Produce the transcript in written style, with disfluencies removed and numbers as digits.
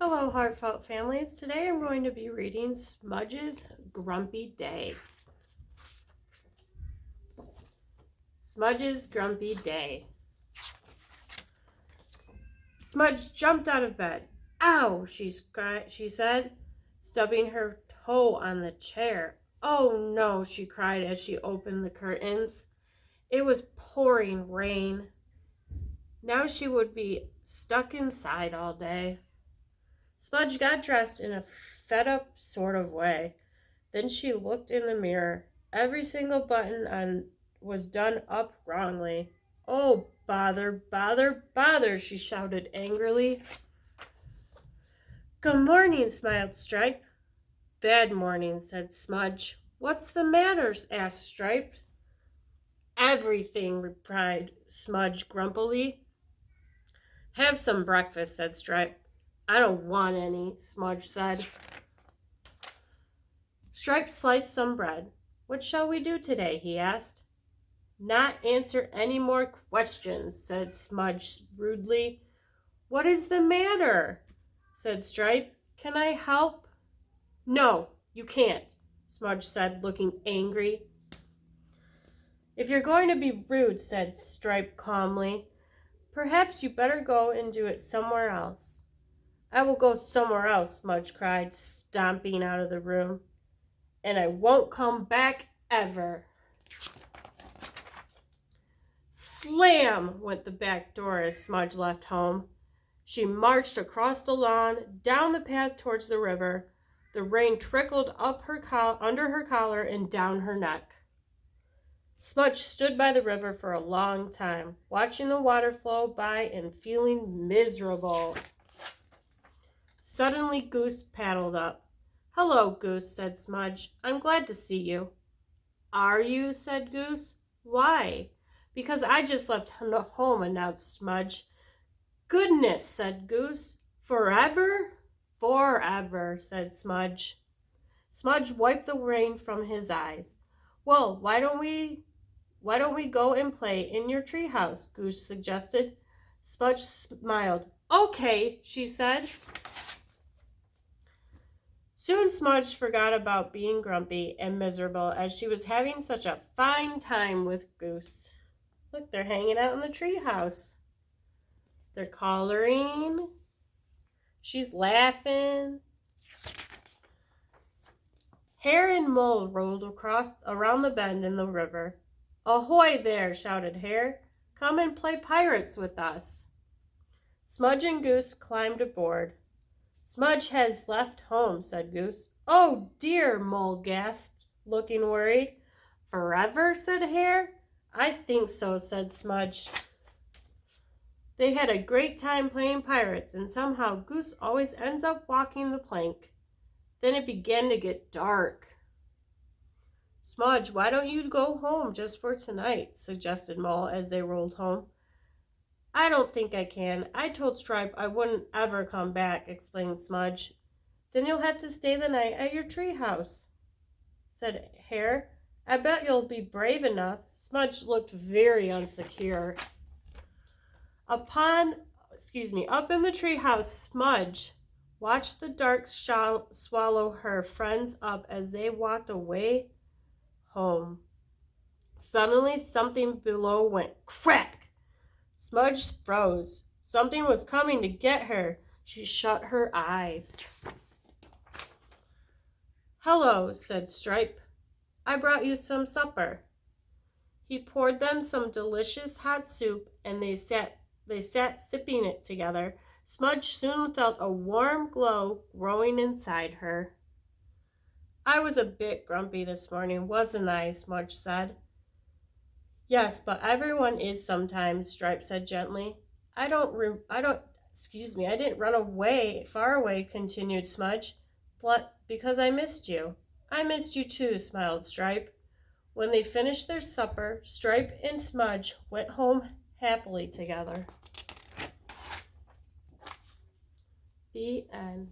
Hello, Heartfelt families. Today I'm going to be reading Smudges Grumpy Day. Smudges Grumpy Day. Smudge jumped out of bed. Ow, she said, stubbing her toe on the chair. Oh no, she cried as she opened the curtains. It was pouring rain. Now she would be stuck inside all day. Smudge got dressed in a fed-up sort of way. Then she looked in the mirror. Every single button was done up wrongly. Oh, bother, bother, bother, she shouted angrily. Good morning, smiled Stripe. Bad morning, said Smudge. What's the matter? Asked Stripe. Everything, replied Smudge grumpily. Have some breakfast, said Stripe. I don't want any, Smudge said. Stripe sliced some bread. What shall we do today? He asked. Not answer any more questions, said Smudge rudely. What is the matter? Said Stripe. Can I help? No, you can't, Smudge said, looking angry. If you're going to be rude, said Stripe calmly, perhaps you better go and do it somewhere else. I will go somewhere else, Smudge cried, stomping out of the room. And I won't come back ever. Slam went the back door as Smudge left home. She marched across the lawn, down the path towards the river. The rain trickled up under her collar and down her neck. Smudge stood by the river for a long time, watching the water flow by and feeling miserable. Suddenly, Goose paddled up. Hello, Goose, said Smudge. I'm glad to see you. Are you? Said Goose. Why? Because I just left home, announced Smudge. Goodness, said Goose. Forever? Forever, said Smudge. Smudge wiped the rain from his eyes. Well, why don't we go and play in your treehouse? Goose suggested. Smudge smiled. Okay, she said. Soon Smudge forgot about being grumpy and miserable as she was having such a fine time with Goose. Look, they're hanging out in the treehouse. They're coloring. She's laughing. Hare and Mole rolled around the bend in the river. Ahoy there, shouted Hare. Come and play pirates with us. Smudge and Goose climbed aboard. Smudge has left home, said Goose. Oh dear, Mole gasped, looking worried. Forever, said Hare. I think so, said Smudge. They had a great time playing pirates, and somehow Goose always ends up walking the plank. Then it began to get dark. Smudge, why don't you go home just for tonight? Suggested Mole as they rolled home. I don't think I can. I told Stripe I wouldn't ever come back, explained Smudge. Then you'll have to stay the night at your treehouse, said Hare. I bet you'll be brave enough. Smudge looked very insecure. Up in the treehouse, Smudge watched the dark swallow her friends up as they walked away home. Suddenly, something below went crack. Smudge froze. Something was coming to get her. She shut her eyes. Hello, said Stripe. I brought you some supper. He poured them some delicious hot soup, and they sat sipping it together. Smudge soon felt a warm glow growing inside her. I was a bit grumpy this morning, wasn't I? Smudge said. Yes, but everyone is sometimes, Stripe said gently. I didn't run far away, continued Smudge, but because I missed you. I missed you too, smiled Stripe. When they finished their supper, Stripe and Smudge went home happily together. The end.